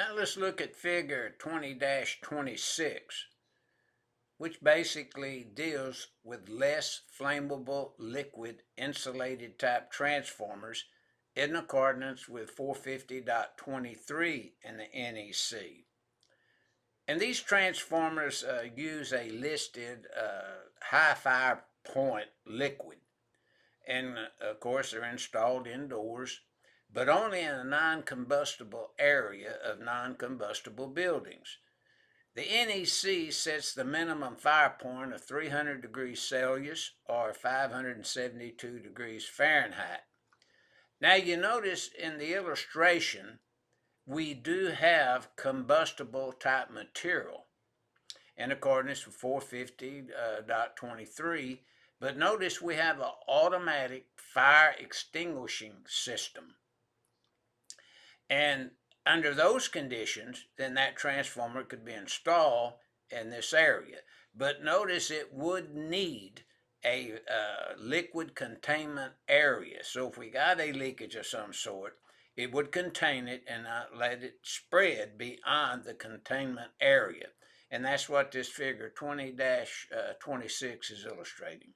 Now let's look at figure 20-26, which basically deals with less flammable liquid insulated type transformers in accordance with 450.23 in the NEC. And these transformers use a listed high fire point liquid. And of course, they're installed indoors, but only in a non-combustible area of non-combustible buildings. The NEC sets the minimum fire point of 300 degrees Celsius or 572 degrees Fahrenheit. Now you notice in the illustration, we do have combustible type material in accordance with 450.23, but notice we have an automatic fire extinguishing system. And under those conditions, then that transformer could be installed in this area. But notice it would need a liquid containment area. So if we got a leakage of some sort, it would contain it and not let it spread beyond the containment area. And that's what this figure 20-26 is illustrating.